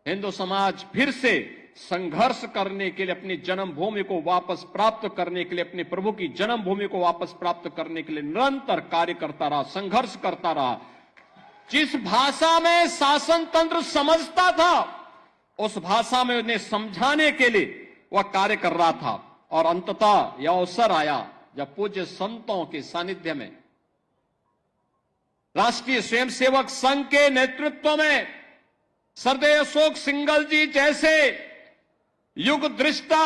Speaker 4: हिंदू समाज फिर से संघर्ष करने के लिए, अपनी जन्मभूमि को वापस प्राप्त करने के लिए, अपने प्रभु की जन्मभूमि को वापस प्राप्त करने के लिए निरंतर कार्य करता रहा, संघर्ष करता रहा। जिस भाषा में शासन तंत्र समझता था उस भाषा में उन्हें समझाने के लिए वह कार्य कर रहा था। और अंततः यह अवसर आया जब पूज्य संतों के सानिध्य में राष्ट्रीय स्वयंसेवक संघ के नेतृत्व में सरदेव अशोक सिंघल जी जैसे युग दृष्टा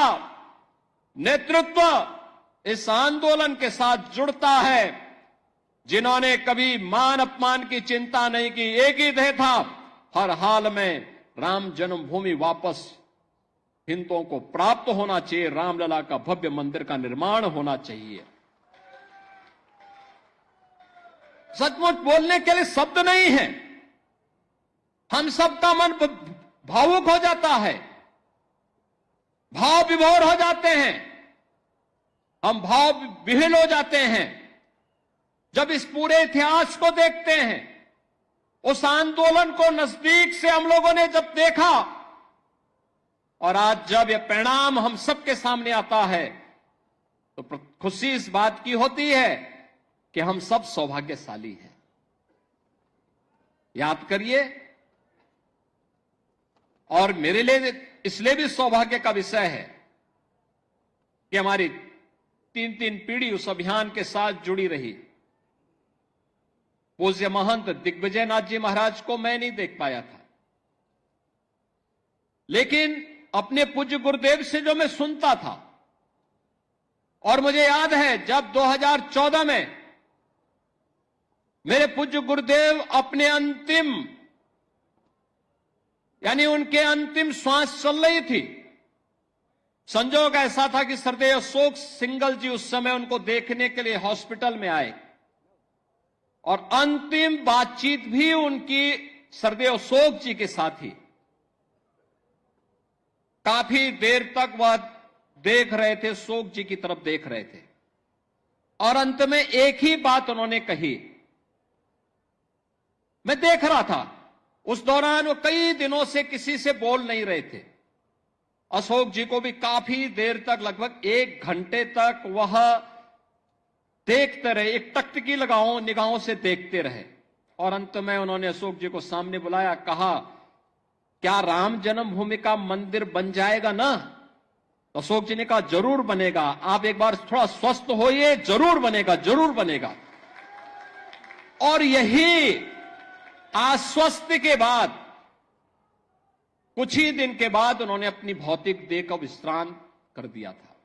Speaker 4: नेतृत्व इस आंदोलन के साथ जुड़ता है, जिन्होंने कभी मान अपमान की चिंता नहीं की। एक ही ध्येय था, हर हाल में राम जन्मभूमि वापस हिंदुओं को प्राप्त होना चाहिए, रामलला का भव्य मंदिर का निर्माण होना चाहिए। सचमुच बोलने के लिए शब्द नहीं है, हम सबका मन भावुक हो जाता है, भाव विभोर हो जाते हैं, हम भाव विह्वल हो जाते हैं जब इस पूरे इतिहास को देखते हैं। उस आंदोलन को नजदीक से हम लोगों ने जब देखा और आज जब यह परिणाम हम सबके सामने आता है तो खुशी इस बात की होती है कि हम सब सौभाग्यशाली हैं। याद करिए, और मेरे लिए इसलिए भी सौभाग्य का विषय है कि हमारी 3 पीढ़ी उस अभियान के साथ जुड़ी रही। पूज्य महंत दिग्विजय नाथ जी महाराज को मैं नहीं देख पाया था, लेकिन अपने पूज्य गुरुदेव से जो मैं सुनता था, और मुझे याद है जब 2014 में मेरे पूज्य गुरुदेव अपने अंतिम यानी उनके अंतिम श्वास चल रही थी, संजोग ऐसा था कि सरदेव अशोक सिंघल जी उस समय उनको देखने के लिए हॉस्पिटल में आए और अंतिम बातचीत भी उनकी सरदेव अशोक जी के साथ ही। काफी देर तक वह देख रहे थे, अशोक जी की तरफ देख रहे थे, और अंत में एक ही बात उन्होंने कही। मैं देख रहा था उस दौरान वो कई दिनों से किसी से बोल नहीं रहे थे। अशोक जी को भी काफी देर तक, लगभग 1 घंटे तक वह देखते रहे, एक टकटकी लगाओ निगाहों से देखते रहे, और अंत में उन्होंने अशोक जी को सामने बुलाया, कहा क्या राम जन्मभूमि का मंदिर बन जाएगा ना? तो अशोक जी ने कहा जरूर बनेगा, आप एक बार थोड़ा स्वस्थ होइए, जरूर बनेगा, जरूर बनेगा। और यही आश्वस्त के बाद कुछ ही दिन के बाद उन्होंने अपनी भौतिक देह का विश्राम कर दिया था।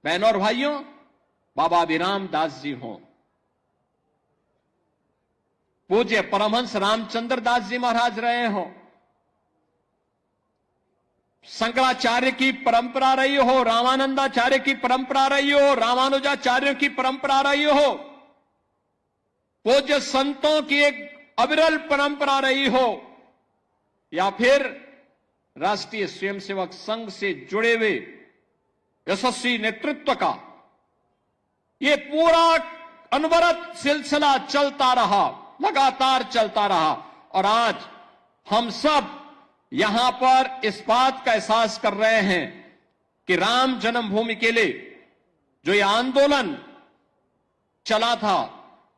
Speaker 4: बहनों और भाइयों, बाबा अभिराम दास जी हों, पूज्य परमहंस रामचंद्र दास जी महाराज रहे हों, शंकराचार्य की परंपरा रही हो, रामानंदाचार्य की परंपरा रही हो, रामानुजाचार्यों की परंपरा रही हो, पूज्य संतों की एक अविरल परंपरा रही हो, या फिर राष्ट्रीय स्वयंसेवक संघ से जुड़े हुए यशस्वी नेतृत्व का ये पूरा अनवरत सिलसिला चलता रहा, लगातार चलता रहा। और आज हम सब यहां पर इस बात का एहसास कर रहे हैं कि राम जन्मभूमि के लिए जो ये आंदोलन चला था,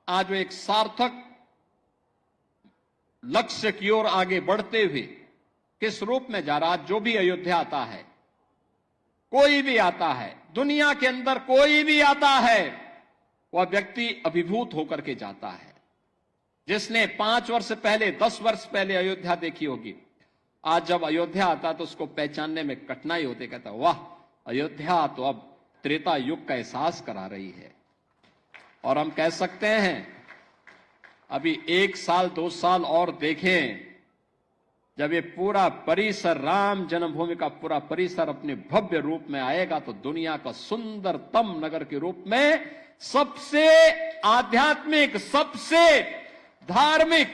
Speaker 4: आज वो एक सार्थक लक्ष्य की ओर आगे बढ़ते हुए किस रूप में जा रहा। जो भी अयोध्या आता है, कोई भी आता है, दुनिया के अंदर कोई भी आता है, वह व्यक्ति अभिभूत होकर के जाता है। जिसने 5 वर्ष पहले, 10 वर्ष पहले अयोध्या देखी होगी, आज जब अयोध्या आता तो उसको पहचानने में कठिनाई होती, कहता वाह, अयोध्या तो अब त्रेता युग का एहसास करा रही है। और हम कह सकते हैं अभी 1 साल 2 साल और देखें, जब ये पूरा परिसर, राम जन्मभूमि का पूरा परिसर अपने भव्य रूप में आएगा तो दुनिया का सुंदरतम नगर के रूप में, सबसे आध्यात्मिक, सबसे धार्मिक,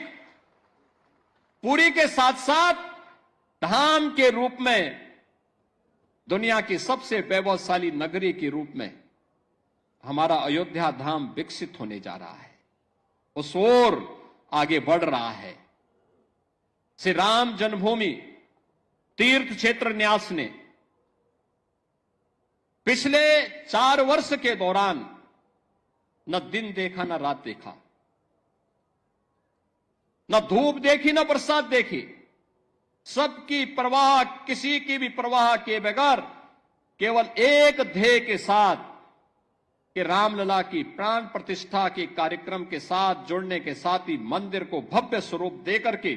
Speaker 4: पुरी के साथ साथ धाम के रूप में, दुनिया की सबसे वैभवशाली नगरी के रूप में हमारा अयोध्या धाम विकसित होने जा रहा है, उस ओर आगे बढ़ रहा है। श्री राम जन्मभूमि तीर्थ क्षेत्र न्यास ने पिछले 4 वर्ष के दौरान न दिन देखा, न रात देखा, न धूप देखी, न बरसात देखी, सबकी परवाह, किसी की भी परवाह किए बगैर केवल एक ध्येय के साथ कि रामलला की प्राण प्रतिष्ठा के कार्यक्रम के साथ जुड़ने के साथ ही मंदिर को भव्य स्वरूप देकर के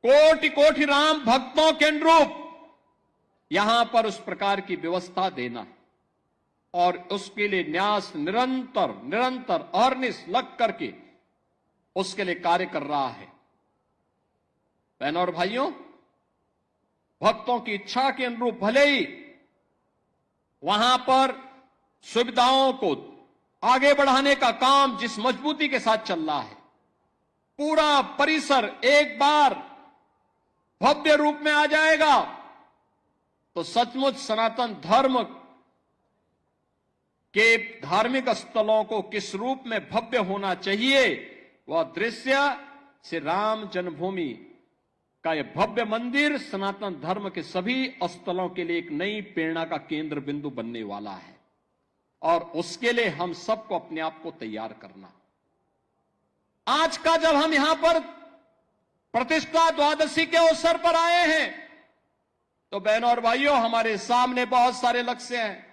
Speaker 4: कोटि कोटि राम भक्तों के अनुरूप यहां पर उस प्रकार की व्यवस्था देना है और उसके लिए न्यास निरंतर अहर्निश लग करके उसके लिए कार्य कर रहा है। बहनों और भाइयों, भक्तों की इच्छा के अनुरूप भले ही वहां पर सुविधाओं को आगे बढ़ाने का काम जिस मजबूती के साथ चल रहा है, पूरा परिसर एक बार भव्य रूप में आ जाएगा तो सचमुच सनातन धर्म के धार्मिक स्थलों को किस रूप में भव्य होना चाहिए, वह दृश्य श्री राम जन्मभूमि का यह भव्य मंदिर सनातन धर्म के सभी स्थलों के लिए एक नई प्रेरणा का केंद्र बिंदु बनने वाला है और उसके लिए हम सबको अपने आप को तैयार करना। आज का जब हम यहां पर प्रतिष्ठा द्वादशी के अवसर पर आए हैं तो बहनों और भाइयों, हमारे सामने बहुत सारे लक्ष्य हैं।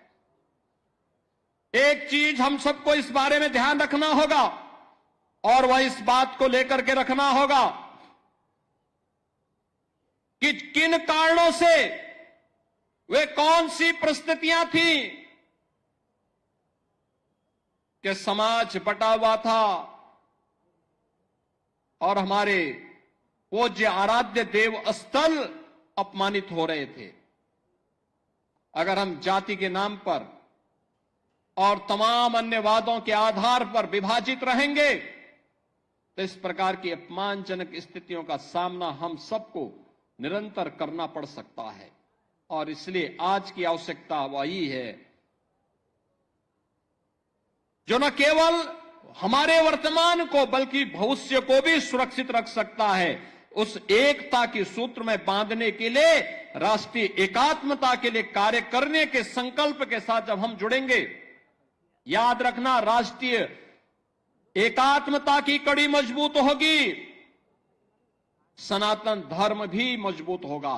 Speaker 4: एक चीज हम सबको इस बारे में ध्यान रखना होगा और वह इस बात को लेकर के रखना होगा कि किन कारणों से वे कौन सी परिस्थितियां थी कि समाज बटा हुआ था और हमारे पूज्य आराध्य देव स्थल अपमानित हो रहे थे। अगर हम जाति के नाम पर और तमाम अन्य वादों के आधार पर विभाजित रहेंगे तो इस प्रकार की अपमानजनक स्थितियों का सामना हम सबको निरंतर करना पड़ सकता है और इसलिए आज की आवश्यकता वही है जो न केवल हमारे वर्तमान को बल्कि भविष्य को भी सुरक्षित रख सकता है। उस एकता के सूत्र में बांधने के लिए, राष्ट्रीय एकात्मता के लिए कार्य करने के संकल्प के साथ जब हम जुड़ेंगे, याद रखना राष्ट्रीय एकात्मता की कड़ी मजबूत होगी, सनातन धर्म भी मजबूत होगा,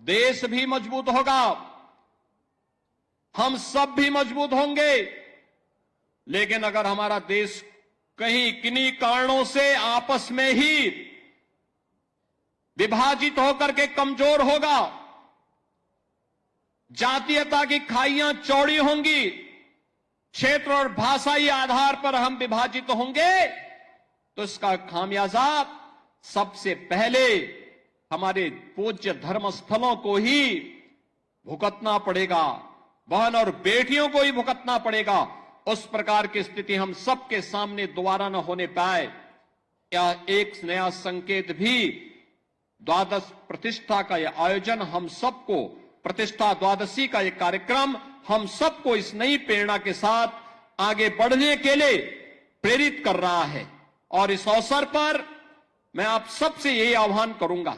Speaker 4: देश भी मजबूत होगा, हम सब भी मजबूत होंगे। लेकिन अगर हमारा देश कहीं किन्हीं कारणों से आपस में ही विभाजित होकर के कमजोर होगा, जातीयता की खाइयां चौड़ी होंगी, क्षेत्र और भाषाई आधार पर हम विभाजित होंगे तो इसका खामियाजा सबसे पहले हमारे पूज्य धर्म स्थलों को ही भुगतना पड़ेगा, बहन और बेटियों को ही भुगतना पड़ेगा। उस प्रकार की स्थिति हम सबके सामने दोबारा न होने पाए, या एक नया संकेत भी द्वादश प्रतिष्ठा का यह आयोजन हम सबको, प्रतिष्ठा द्वादशी का यह कार्यक्रम हम सबको इस नई प्रेरणा के साथ आगे बढ़ने के लिए प्रेरित कर रहा है। और इस अवसर पर मैं आप सबसे यही आह्वान करूंगा,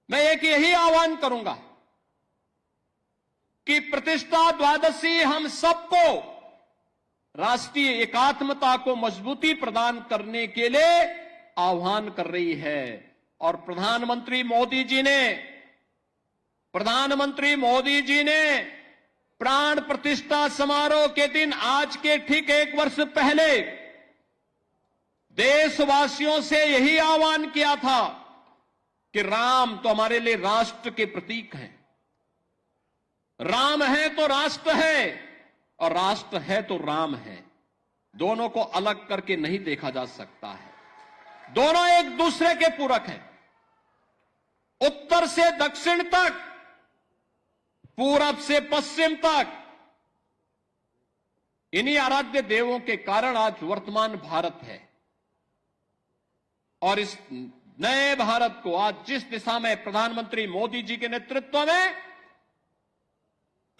Speaker 4: मैं एक यही आह्वान करूंगा कि प्रतिष्ठा द्वादशी हम सबको राष्ट्रीय एकात्मता को मजबूती प्रदान करने के लिए आह्वान कर रही है। और प्रधानमंत्री मोदी जी ने प्राण प्रतिष्ठा समारोह के दिन, आज के ठीक 1 वर्ष पहले, देशवासियों से यही आह्वान किया था कि राम तो हमारे लिए राष्ट्र के प्रतीक हैं, राम है तो राष्ट्र है और राष्ट्र है तो राम है, दोनों को अलग करके नहीं देखा जा सकता है, दोनों एक दूसरे के पूरक हैं। उत्तर से दक्षिण तक, पूरब से पश्चिम तक, इन्हीं आराध्य देवों के कारण आज वर्तमान भारत है। और इस नए भारत को आज जिस दिशा में प्रधानमंत्री मोदी जी के नेतृत्व में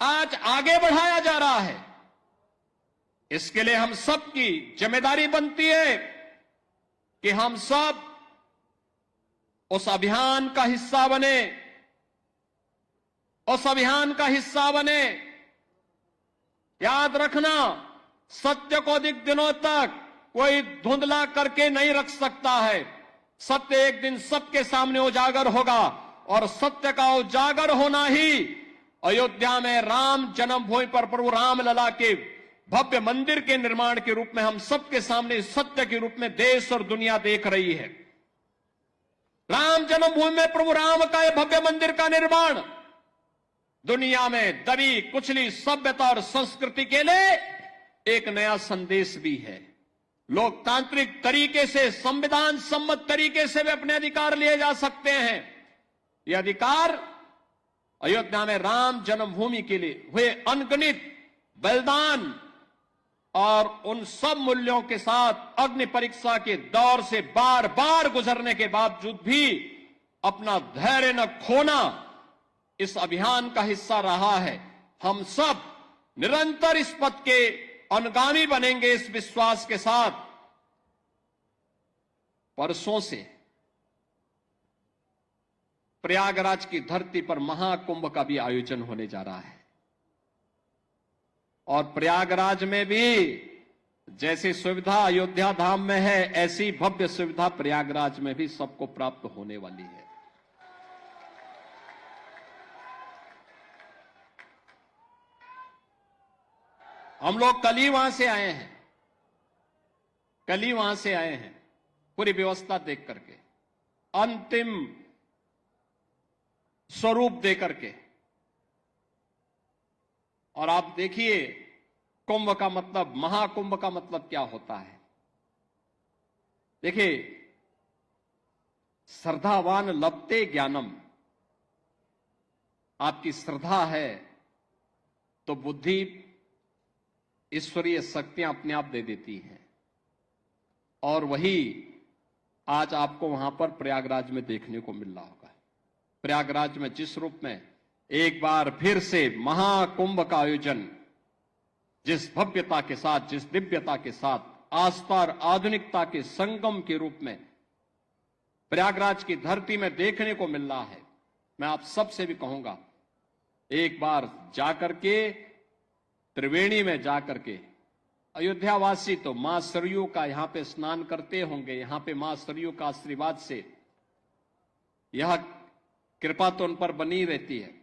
Speaker 4: आज आगे बढ़ाया जा रहा है, इसके लिए हम सबकी जिम्मेदारी बनती है कि हम सब उस अभियान का हिस्सा बने, उस अभियान का हिस्सा बने। याद रखना, सत्य को अधिक दिनों तक कोई धुंधला करके नहीं रख सकता है, सत्य एक दिन सबके सामने उजागर होगा और सत्य का उजागर होना ही अयोध्या में राम जन्मभूमि पर प्रभु रामलला के भव्य मंदिर के निर्माण के रूप में हम सबके सामने सत्य के रूप में देश और दुनिया देख रही है। राम जन्मभूमि में प्रभु राम का यह भव्य मंदिर का निर्माण दुनिया में दबी कुचली सभ्यता और संस्कृति के लिए एक नया संदेश भी है। लोकतांत्रिक तरीके से, संविधान सम्मत तरीके से भी अपने अधिकार लिए जा सकते हैं। यह अधिकार अयोध्या में राम जन्मभूमि के लिए हुए अनगिनत बलिदान और उन सब मूल्यों के साथ अग्नि परीक्षा के दौर से बार बार गुजरने के बावजूद भी अपना धैर्य न खोना इस अभियान का हिस्सा रहा है। हम सब निरंतर इस पथ के अनुगामी बनेंगे इस विश्वास के साथ। परसों से प्रयागराज की धरती पर महाकुंभ का भी आयोजन होने जा रहा है और प्रयागराज में भी जैसी सुविधा अयोध्या धाम में है ऐसी भव्य सुविधा प्रयागराज में भी सबको प्राप्त होने वाली है। हम लोग कल ही वहां से आए हैं, पूरी व्यवस्था देख करके, अंतिम स्वरूप दे करके। और आप देखिए कुंभ का मतलब, महाकुंभ का मतलब क्या होता है। देखिए, श्रद्धावान लभते ज्ञानम, आपकी श्रद्धा है तो बुद्धि ईश्वरीय शक्तियां अपने आप दे देती हैं। और वही आज आपको वहां पर प्रयागराज में देखने को मिल रहा होगा। प्रयागराज में जिस रूप में एक बार फिर से महाकुंभ का आयोजन जिस भव्यता के साथ, जिस दिव्यता के साथ, आस्था और आधुनिकता के संगम के रूप में प्रयागराज की धरती में देखने को मिल रहा है, मैं आप सबसे भी कहूंगा एक बार जाकर के त्रिवेणी में जाकर के, अयोध्यावासी तो मां सरयू का यहां पे स्नान करते होंगे, यहां पे मां सरयू का आशीर्वाद से यह कृपा तो उन पर बनी रहती है।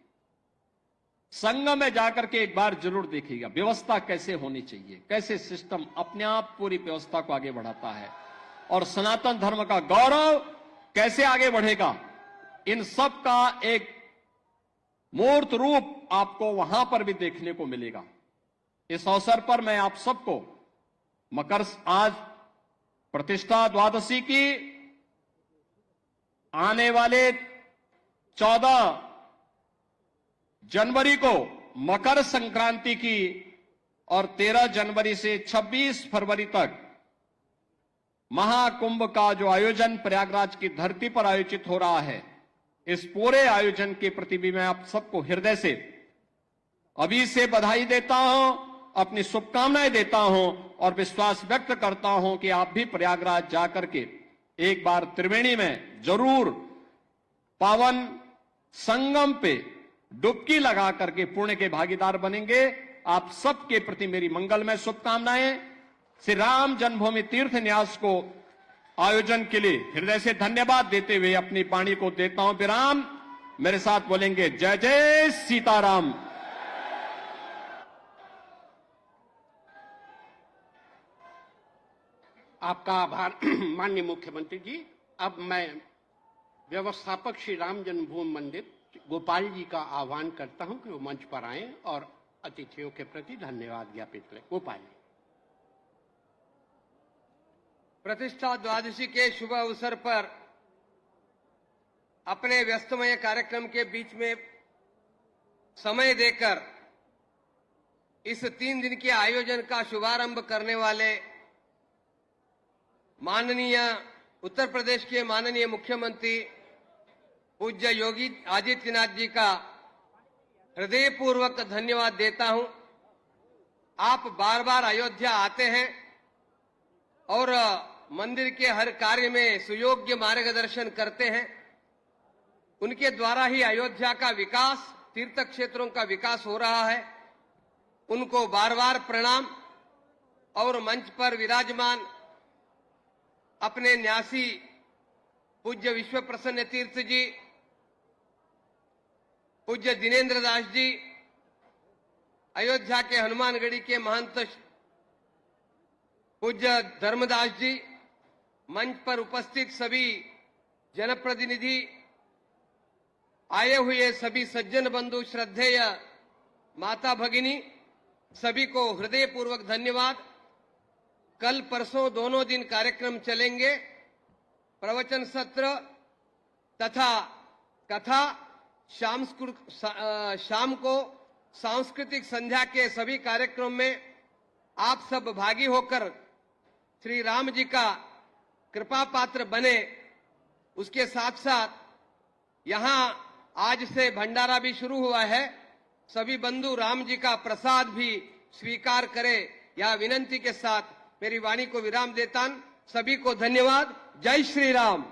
Speaker 4: संगम में जाकर के एक बार जरूर देखिएगा व्यवस्था कैसे होनी चाहिए, कैसे सिस्टम अपने आप पूरी व्यवस्था को आगे बढ़ाता है और सनातन धर्म का गौरव कैसे आगे बढ़ेगा। इन सब का एक मूर्त रूप आपको वहां पर भी देखने को मिलेगा। इस अवसर पर मैं आप सबको आज प्रतिष्ठा द्वादशी की, आने वाले 14 जनवरी को मकर संक्रांति की और 13 जनवरी से 26 फरवरी तक महाकुंभ का जो आयोजन प्रयागराज की धरती पर आयोजित हो रहा है, इस पूरे आयोजन के प्रति भी मैं आप सबको हृदय से अभी से बधाई देता हूं, अपनी शुभकामनाएं देता हूं और विश्वास व्यक्त करता हूं कि आप भी प्रयागराज जाकर के एक बार त्रिवेणी में जरूर पावन संगम पे डुबकी लगा करके पुण्य के भागीदार बनेंगे। आप सबके प्रति मेरी मंगलमय शुभकामनाएं। श्री राम जन्मभूमि तीर्थ न्यास को आयोजन के लिए हृदय से धन्यवाद देते हुए अपनी वाणी को देता हूं विराम। मेरे साथ बोलेंगे जय जय सीताराम।
Speaker 1: आपका आभार माननीय मुख्यमंत्री जी। अब मैं व्यवस्थापक श्री राम जन्मभूमि मंदिर गोपाल जी का आह्वान करता हूं कि वो मंच पर आएं और अतिथियों के प्रति धन्यवाद ज्ञापित करें। गोपाल जी।
Speaker 5: प्रतिष्ठा द्वादशी के शुभ अवसर पर अपने व्यस्तमय कार्यक्रम के बीच में समय देकर इस 3 दिन के आयोजन का शुभारंभ करने वाले माननीय उत्तर प्रदेश के माननीय मुख्यमंत्री पूज्य योगी आदित्यनाथ जी का हृदयपूर्वक धन्यवाद देता हूं। आप बार बार अयोध्या आते हैं और मंदिर के हर कार्य में सुयोग्य मार्गदर्शन करते हैं। उनके द्वारा ही अयोध्या का विकास, तीर्थ क्षेत्रों का विकास हो रहा है। उनको बार बार प्रणाम। और मंच पर विराजमान अपने न्यासी पूज्य विश्व प्रसन्न तीर्थ जी, पूज्य दिनेन्द्र दास जी, अयोध्या के हनुमानगढ़ी के महंत पूज्य धर्मदास जी, मंच पर उपस्थित सभी जनप्रतिनिधि, आए हुए सभी सज्जन बंधु, श्रद्धेय माता भगिनी, सभी को हृदयपूर्वक धन्यवाद। कल परसों दोनों दिन कार्यक्रम चलेंगे। प्रवचन सत्र तथा कथा, शाम को सांस्कृतिक संध्या के सभी कार्यक्रम में आप सब भागी होकर श्री राम जी का कृपा पात्र बने। उसके साथ साथ यहाँ आज से भंडारा भी शुरू हुआ है। सभी बंधु राम जी का प्रसाद भी स्वीकार करें, यह विनंती के साथ मेरी वाणी को विराम देता हूं। सभी को धन्यवाद। जय श्री राम।